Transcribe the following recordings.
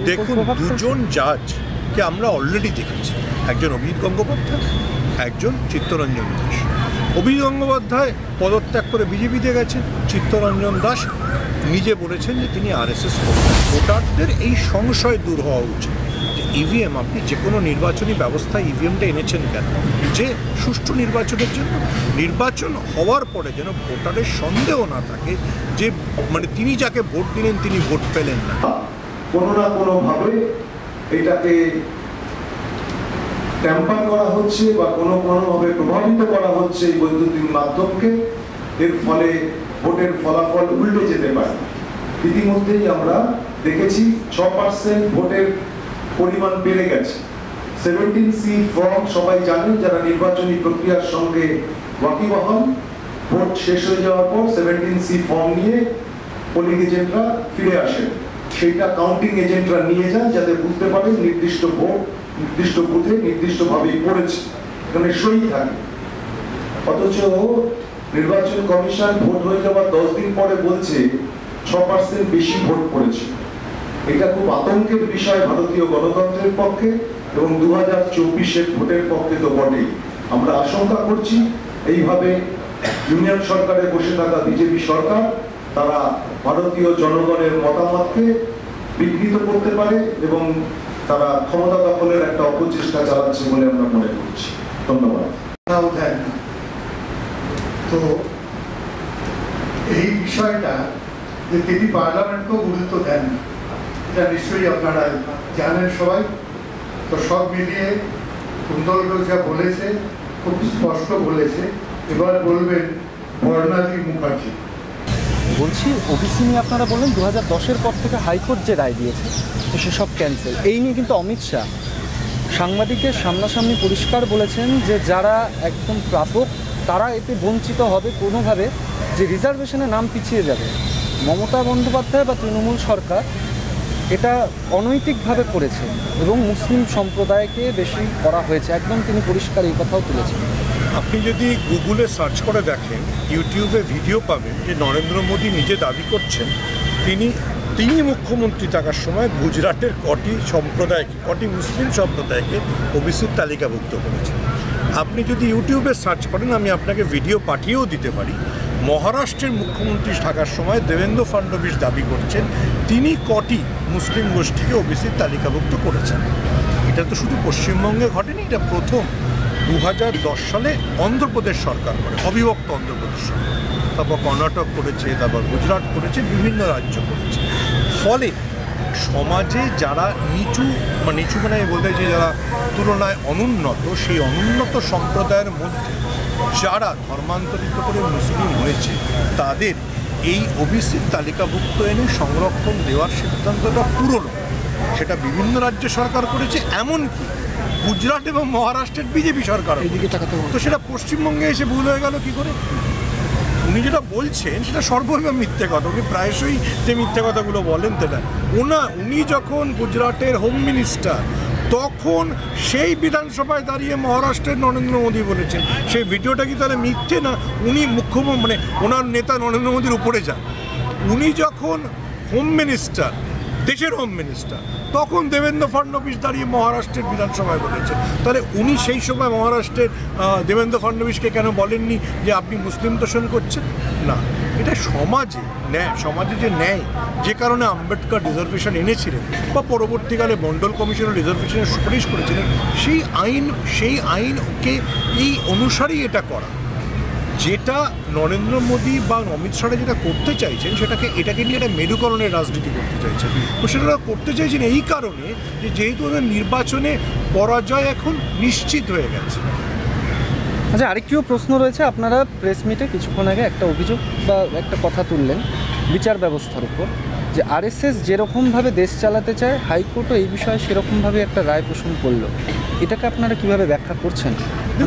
দেখুন, দুজন জাজকে আমরা অলরেডি দেখেছি, একজন অভিজিৎ গঙ্গোপাধ্যায়, একজন চিত্তরঞ্জন দাস। অভিজিৎ গঙ্গোপাধ্যায় পদত্যাগ করে বিজেপিতে গেছেন, চিত্তরঞ্জন দাস নিজে বলেছেন যে তিনি আরএসএস করতেন। ভোটারদের এই সংশয় দূর হওয়া উচিত যে ইভিএম, আপনি যে কোনো নির্বাচনী ব্যবস্থায় ইভিএমটা এনেছেন কেন? যে সুষ্ঠু নির্বাচনের জন্য, নির্বাচন হওয়ার পরে যেন ভোটারের সন্দেহ না থাকে যে মানে তিনি যাকে ভোট দিলেন তিনি ভোট পেলেন না। কোনো না কোনোভাবে এটাকে ট্যাম্পার করা হচ্ছে বা কোনোভাবে প্রভাবিত করা হচ্ছে এই বৈদ্যুতিন মাধ্যমকে। এর ফলে ভোটের ফলাফল উল্টে যেতে পারে। ইতিমধ্যেই আমরা দেখেছি 6% ভোটের পরিমাণ বেড়ে গেছে। 17C ফর্ম সবাই জানেন, যারা নির্বাচনী প্রক্রিয়ার সঙ্গে ওয়াকিবহাল। ভোট শেষ হয়ে যাওয়ার পর 17C ফর্ম নিয়ে পোলিং এজেন্টরা ফিরে আসেন, সেইটা কাউন্টিং এজেন্টরা নিয়ে যান যাতে বুঝতে পারেন নির্দিষ্ট ভোট নির্দিষ্ট বুথে নির্দিষ্টভাবেই পড়েছে, এখানে সই থাকে। অথচ নির্বাচন কমিশন ভোট হয়ে যাওয়ার 10 দিন পরে বলছে 6% বেশি ভোট পড়েছে। এটা খুব আতঙ্কের বিষয় ভারতীয় গণতন্ত্রের পক্ষে এবং 2024-এর ভোটের পক্ষে তো বটেই। আমরা আশঙ্কা করছি এইভাবে ইউনিয়ন সরকারে বসে থাকা বিজেপি সরকার তারা ভারতীয় জনগণের মতামতকে বিঘ্নিত করতে পারে এবং তারা ক্ষমতা দখলের একটা অপচেষ্টা চালাচ্ছে বলে আমরা মনে করছি। ধন্যবাদ। তো এই বিষয়টা যে তিনি পার্লামেন্টকেও গুরুত্ব দেন না, এটা নিশ্চয়ই আপনারা জানেন সবাই। তো সব মিলিয়ে কুন্তল ঘোষ যা বলেছে খুব স্পষ্ট বলেছে। এবার বলবেন বর্ণালী মুখার্জি। বলছি, ওবিসি নিয়ে আপনারা বললেন 2010-এর পর থেকে হাইকোর্ট যে রায় দিয়েছে সেসব ক্যান্সেল। এই নিয়ে কিন্তু অমিত শাহ সাংবাদিকের সামনাসামনি পরিষ্কার বলেছেন যে যারা একদম প্রাপক তারা এতে বঞ্চিত হবে কোনোভাবে, যে রিজার্ভেশনে নাম পিছিয়ে যাবে। মমতা বন্দ্যোপাধ্যায় বা তৃণমূল সরকার এটা অনৈতিকভাবে করেছে এবং মুসলিম সম্প্রদায়কে বেশি করা হয়েছে, একদম তিনি পরিষ্কার এই কথাও তুলেছেন। আপনি যদি গুগলে সার্চ করে দেখেন, ইউটিউবে ভিডিও পাবেন যে নরেন্দ্র মোদী নিজে দাবি করছেন তিনি মুখ্যমন্ত্রী থাকার সময় গুজরাটের কটি মুসলিম সম্প্রদায়কে ওবিসির তালিকাভুক্ত করেছেন। আপনি যদি ইউটিউবে সার্চ করেন, আমি আপনাকে ভিডিও পাঠিয়েও দিতে পারি, মহারাষ্ট্রের মুখ্যমন্ত্রী থাকার সময় দেবেন্দ্র ফডনবিস দাবি করছেন তিনি কটি মুসলিম গোষ্ঠীকে ওবিসির তালিকাভুক্ত করেছেন। এটা তো শুধু পশ্চিমবঙ্গে ঘটেনি, এটা প্রথম 2010 সালে অন্ধ্রপ্রদেশ সরকার করে, অবিভক্ত অন্ধ্রপ্রদেশ সরকার, তারপর কর্ণাটক করেছে, তারপর গুজরাট করেছে, বিভিন্ন রাজ্য করেছে। ফলে সমাজে যারা নিচু মানে বলতে চাই যারা তুলনায় অনুন্নত, সেই অনুন্নত সম্প্রদায়ের মধ্যে যারা ধর্মান্তরিত করে মুসলিম হয়েছে তাদের এই ওবিসির তালিকাভুক্ত এনে সংরক্ষণ দেওয়ার সিদ্ধান্তটা পুরনো। সেটা বিভিন্ন রাজ্য সরকার করেছে, এমনকি গুজরাট এবং মহারাষ্ট্রের বিজেপি সরকার। তো সেটা পশ্চিমবঙ্গে এসে ভুল হয়ে গেল কি করে? উনি যেটা বলছেন সেটা সর্বৈব মিথ্যে কথা। উনি প্রায়শই যে মিথ্যে কথাগুলো বলেন সেটা উনি যখন গুজরাটের হোম মিনিস্টার তখন সেই বিধানসভায় দাঁড়িয়ে মহারাষ্ট্রের নরেন্দ্র মোদী বলেছেন। সেই ভিডিওটা কি তাহলে মিথ্যে না? উনি মুখ্যমন্ত্রী ওনার নেতা নরেন্দ্র মোদীর উপরে যান। উনি যখন হোম মিনিস্টার, দেশের হোম মিনিস্টার, তখন দেবেন্দ্র ফডনবিস দাঁড়িয়ে মহারাষ্ট্রের বিধানসভায় বলেছেন। তাহলে উনি সেই সময় মহারাষ্ট্রের দেবেন্দ্র ফডনবিসকে কেন বলেননি যে আপনি মুসলিম তোষণ করছেন? না, এটা সমাজে যে ন্যায়, যে কারণে আম্বেদকর রিজার্ভেশন এনেছিলেন বা পরবর্তীকালে মন্ডল কমিশনের রিজার্ভেশনের সুপারিশ করেছিলেন, সেই আইনকে এই অনুসারেই এটা করা। যেটা নরেন্দ্র মোদী বা অমিত শাহ যেটা করতে চাইছেন এটাকে নিয়ে একটা মেরুকরণের রাজনীতি করতে চাইছেন। তো সেটা করতে চাইছেন এই কারণে যে যেহেতু ওদের নির্বাচনে পরাজয় এখন নিশ্চিত হয়ে গেছে। আচ্ছা, আরেকটিও প্রশ্ন রয়েছে। আপনারা প্রেস মিটে কিছুক্ষণ আগে একটা অভিযোগ বা একটা কথা তুললেন বিচার ব্যবস্থার উপর, যে আরএসএস যেরকমভাবে দেশ চালাতে চায় হাইকোর্টও এই বিষয়ে সেরকমভাবে একটা রায় পোষণ করলো। এটাকে আপনারা কিভাবে ব্যাখ্যা করছেন?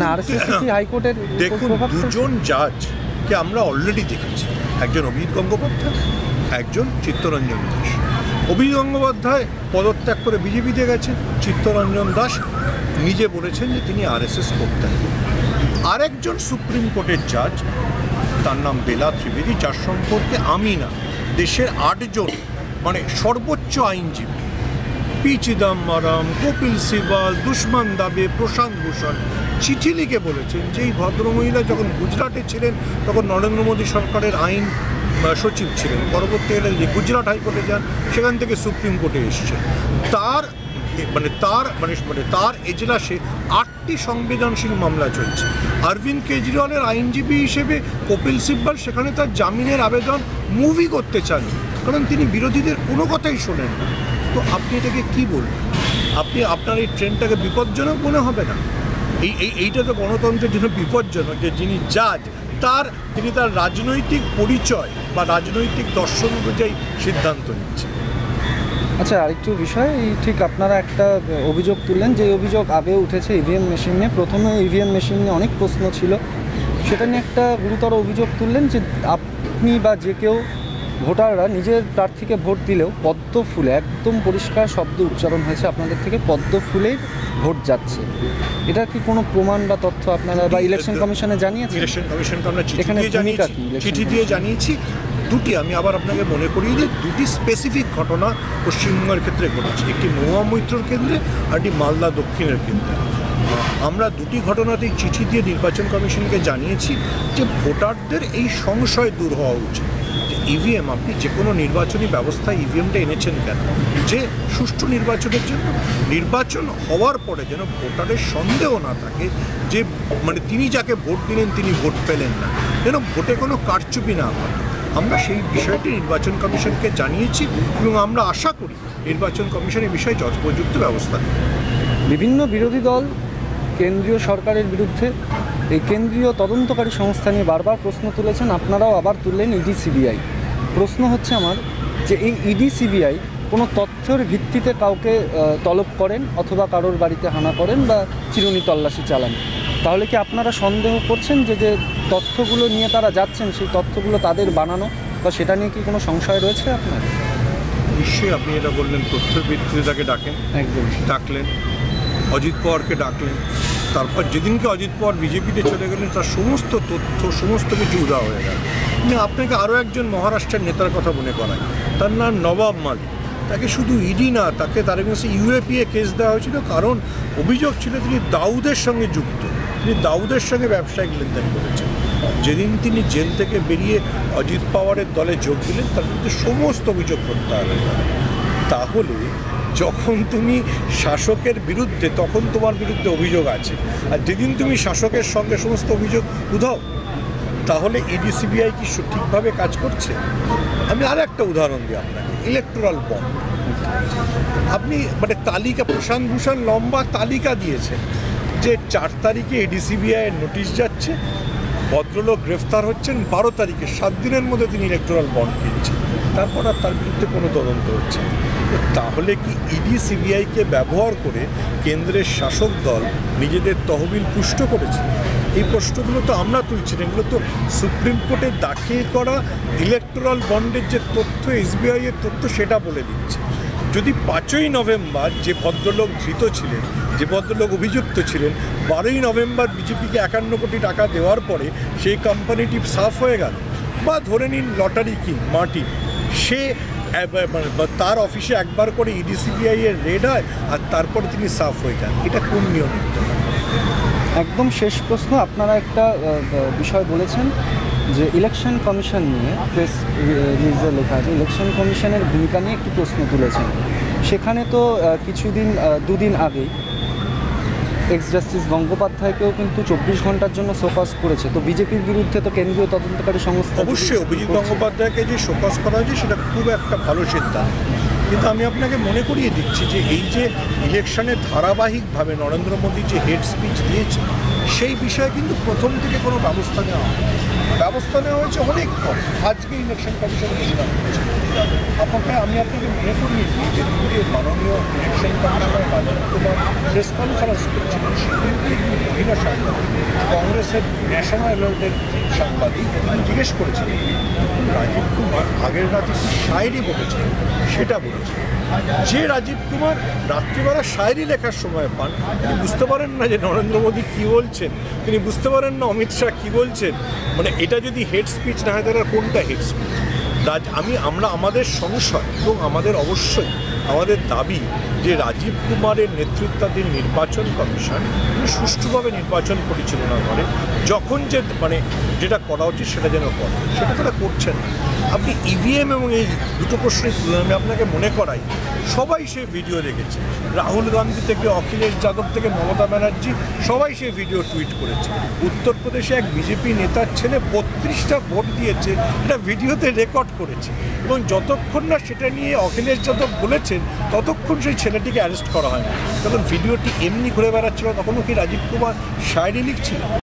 না, আরএসএস কি হাইকোর্টের? দেখুন, দুজন জাজকে আমরা অলরেডি দেখেছি, একজন অভিজিৎ গঙ্গোপাধ্যায়, একজন চিত্তরঞ্জন দাস। অভিজিৎ গঙ্গোপাধ্যায় পদত্যাগ করে বিজেপিতে গেছেন, চিত্তরঞ্জন দাস নিজে বলেছেন যে তিনি আরএসএস করতেন। আরেকজন সুপ্রিম কোর্টের জাজ, তার নাম বেলা ত্রিবেদী, যার সম্পর্কে আমি না দেশের 8 জন মানে সর্বোচ্চ আইনজীবী পি চিদম্বরম, কপিল সিবাল, দুষ্মান দাবে, প্রশান্ত ভূষণ চিঠি লিখে বলেছেন যে এই ভদ্রমহিলা যখন গুজরাটে ছিলেন তখন নরেন্দ্র মোদী সরকারের আইন সচিব ছিলেন, পরবর্তীকালে যে গুজরাট হাইকোর্টে যান সেখান থেকে সুপ্রিম কোর্টে এসছে। তার এজলাসে 8টি সংবেদনশীল মামলা চলছে। অরবিন্দ কেজরিওয়ালের আইনজীবী হিসেবে কপিল সিব্বল সেখানে তার জামিনের আবেদন মুভি করতে চান, কারণ তিনি বিরোধীদের কোনো কথাই শোনেন না। তো আপনি এটাকে কী বলবেন? আপনার এই ট্রেনটাকে বিপজ্জনক মনে হবে না? এইটা তো গণতন্ত্রের জন্য বিপজ্জনক যে যিনি জাজ তিনি তার রাজনৈতিক পরিচয় বা রাজনৈতিক দর্শন অনুযায়ী সিদ্ধান্ত নিচ্ছেন। আচ্ছা, আরেকটু বিষয়, ঠিক আপনারা একটা অভিযোগ তুললেন, যে অভিযোগ আগেও উঠেছে ইভিএম মেশিন নিয়ে। প্রথমে ইভিএম মেশিন নিয়ে অনেক প্রশ্ন ছিল, সেটা নিয়ে একটা গুরুতর অভিযোগ তুললেন যে আপনি বা যে কেউ ভোটাররা নিজের প্রার্থীকে ভোট দিলেও পদ্ম ফুলে, একদম পরিষ্কার শব্দ উচ্চারণ হয়েছে আপনাদের থেকে, পদ্ম ফুলেই ভোট যাচ্ছে। এটা কি কোনো প্রমাণ বা তথ্য আপনারা বা ইলেকশন কমিশনে জানিয়েছেন? ইলেকশন কমিশনকে আমরা চিঠি দিয়ে জানিয়েছি। দুটি আমি আবার আপনাকে মনে করিয়ে দিই, দুটি স্পেসিফিক ঘটনা পশ্চিমবঙ্গের ক্ষেত্রে ঘটেছে, একটি মহুয়া মৈত্রর কেন্দ্রে আর একটি মালদা দক্ষিণের কেন্দ্রে। আমরা দুটি ঘটনাতেই চিঠি দিয়ে নির্বাচন কমিশনকে জানিয়েছি যে ভোটারদের এই সংশয় দূর হওয়া উচিত যে ইভিএম, আপনি যে কোনো নির্বাচনী ব্যবস্থায় ইভিএমটা এনেছেন কেন? যে সুষ্ঠু নির্বাচনের জন্য, নির্বাচন হওয়ার পরে যেন ভোটারের সন্দেহ না থাকে যে তিনি যাকে ভোট দিলেন তিনি ভোট পেলেন না, যেন ভোটে কোনো কারচুপি না হয়। আমরা সেই বিষয়টি নির্বাচন কমিশনকে জানিয়েছি এবং আমরা আশা করি নির্বাচন কমিশন এই বিষয়ে যথোপযুক্ত ব্যবস্থা নেবে। বিভিন্ন বিরোধী দল কেন্দ্রীয় সরকারের বিরুদ্ধে এই কেন্দ্রীয় তদন্তকারী সংস্থা নিয়ে বারবার প্রশ্ন তুলেছেন, আপনারাও আবার তুললেন ইডি সিবিআই। প্রশ্ন হচ্ছে আমার যে এই ইডি সিবিআই কোনো তথ্যের ভিত্তিতে কাউকে তলব করেন অথবা কারোর বাড়িতে হানা করেন বা চিরুনি তল্লাশি চালান, তাহলে কি আপনারা সন্দেহ করছেন যে যে তথ্যগুলো নিয়ে তারা যাচ্ছেন সেই তথ্যগুলো তাদের বানানো, বা সেটা নিয়ে কি কোনো সংশয় রয়েছে আপনার? নিশ্চয়ই আপনি এটা বললেন, তথ্যের ভিত্তিতে তাকে ডাকলেন, অজিত পাওয়ারকে ডাকলেন, তারপর যেদিনকে অজিত পাওয়ার বিজেপিতে চলে গেলেন তার সমস্ত তথ্য সমস্ত কিছু উদা হয়ে গেল। আপনাকে আরও একজন মহারাষ্ট্রের নেতার কথা মনে করায়, তার নাম নবাব মালিক। তাকে শুধু ইডি না, তার এগেন্সে ইউএপিএ কেস দেওয়া হয়েছিল, কারণ অভিযোগ ছিল তিনি দাউদের সঙ্গে যুক্ত, তিনি দাউদের সঙ্গে ব্যবসায়িক লেনদেন করেছেন। যেদিন তিনি জেল থেকে বেরিয়ে অজিত পাওয়ারের দলে যোগ দিলেন তার বিরুদ্ধে সমস্ত অভিযোগ প্রত্যাহার হয়ে গেল। তাহলে যখন তুমি শাসকের বিরুদ্ধে তখন তোমার বিরুদ্ধে অভিযোগ আছে, আর যেদিন তুমি শাসকের সঙ্গে সমস্ত অভিযোগ উধাও, তাহলে ইডি সিবিআই কি সঠিকভাবে কাজ করছে? আমি আর একটা উদাহরণ দিই আপনাকে, ইলেকটোরাল বন্ড। আপনি তালিকা, প্রশান্ত ভূষণ লম্বা তালিকা দিয়েছেন যে 4 তারিখে ইডি সিবিআইয়ের নোটিশ যাচ্ছে, ভদ্রলোক গ্রেফতার হচ্ছেন 12 তারিখে, 7 দিনের মধ্যে তিনি ইলেকটোরাল বন্ড কিনছেন, তারপর আর তার বিরুদ্ধে কোনো তদন্ত হচ্ছে। তাহলে কি ইডি সিবিআইকে ব্যবহার করে কেন্দ্রের শাসক দল নিজেদের তহবিল পুষ্ট করেছে? এই প্রশ্নগুলো তো আমরা তুলছি না, এগুলো তো সুপ্রিম কোর্টে দাখিল করা ইলেকটোরাল বন্ডের যে তথ্য, এসবিআইয়ের তথ্য, সেটা বলে দিচ্ছে। যদি 5ই নভেম্বর যে ভদ্রলোক ধৃত ছিলেন, যে ভদ্রলোক অভিযুক্ত ছিলেন, 12ই নভেম্বর বিজেপিকে 51 কোটি টাকা দেওয়ার পরে সেই কোম্পানিটি সাফ হয়ে গেল, বা ধরে নিন লটারি কিং মার্টিন, সে তার অফিসে একবার করে ইডি সিবিআই এর রেড হয় আর তারপর তিনি সাফ হয়ে যান, এটা কোন নিয়মে? একদম শেষ প্রশ্ন, আপনারা একটা বিষয় বলেছেন যে ইলেকশন কমিশন নিয়ে, প্রেস নিউজে লেখা আছে ইলেকশন কমিশনের ভূমিকা নিয়ে একটি প্রশ্ন তুলেছেন। সেখানে তো দুদিন আগেই এক্স জাস্টিস গঙ্গোপাধ্যায়কেও কিন্তু 24 ঘন্টার জন্য শোকজ করেছে। তো বিজেপির বিরুদ্ধে তো কেন্দ্রীয় তদন্তকারী সংস্থা অবশ্যই অভিজিৎ গঙ্গোপাধ্যায়কে যে শোকজ করা হয়েছে সেটা খুব একটা ভালো সিদ্ধান্ত, কিন্তু আমি আপনাকে মনে করিয়ে দিচ্ছি যে এই যে ইলেকশনে ধারাবাহিকভাবে নরেন্দ্র মোদী যে হেড স্পিচ দিয়েছে সেই বিষয়ে কিন্তু প্রথম থেকে কোনো ব্যবস্থা নেওয়া হয়েছে অনেক কম। আজকে ইলেকশন কমিশন ঘোষণা করেছে। আমি আপনাকে মনে করিয়ে দিই যে মাননীয় election commissioner Rajiv Kumar press conference করছিলেন, সেগুলিতে একটি মহিলা সাংবাদিক, কংগ্রেসের ন্যাশনাল অ্যালার্টের সাংবাদিক, তিনি জিজ্ঞেস করেছিলেন রাজীব কুমার আগের রাতে কি শায়েরি বলেছিলেন, সেটা বলেছিলেন। যে রাজীব কুমার রাত্রিবেলা শায়েরি লেখার সময় পান, তিনি বুঝতে পারেন না যে নরেন্দ্র মোদী কী বলছেন, তিনি বুঝতে পারেন না অমিত শাহ কী বলছেন। এটা যদি হেড স্পিচ না হয় তাহলে কোনটা হেড স্পিচ? আমরা আমাদের সংশয় এবং আমাদের অবশ্যই আমাদের দাবি যে রাজীব কুমারের নেতৃত্বাধীন নির্বাচন কমিশন সুষ্ঠুভাবে নির্বাচন পরিচালনা করে, যখন যেটা করা উচিত সেটা যেন করে, সেটা তারা করছেন না। আপনি ইভিএম এবং এই দুটো প্রশ্নের তুলনা আমি আপনাকে মনে করাই, সবাই সেই ভিডিও দেখেছে। রাহুল গান্ধী থেকে অখিলেশ যাদব থেকে মমতা ব্যানার্জি সবাই সেই ভিডিও টুইট করেছে। উত্তরপ্রদেশে এক বিজেপি নেতার ছেলে 32টা ভোট দিয়েছে, এটা ভিডিওতে রেকর্ড করেছে, এবং যতক্ষণ না সেটা নিয়ে অখিলেশ যাদব বলেছেন ততক্ষণ সেই ছেলেটিকে অ্যারেস্ট করা হয়নি। তখন ভিডিওটি এমনি ঘুরে বেড়াচ্ছিল, তখনও কি রাজীব কুমার শায়রি লিখছিলেন?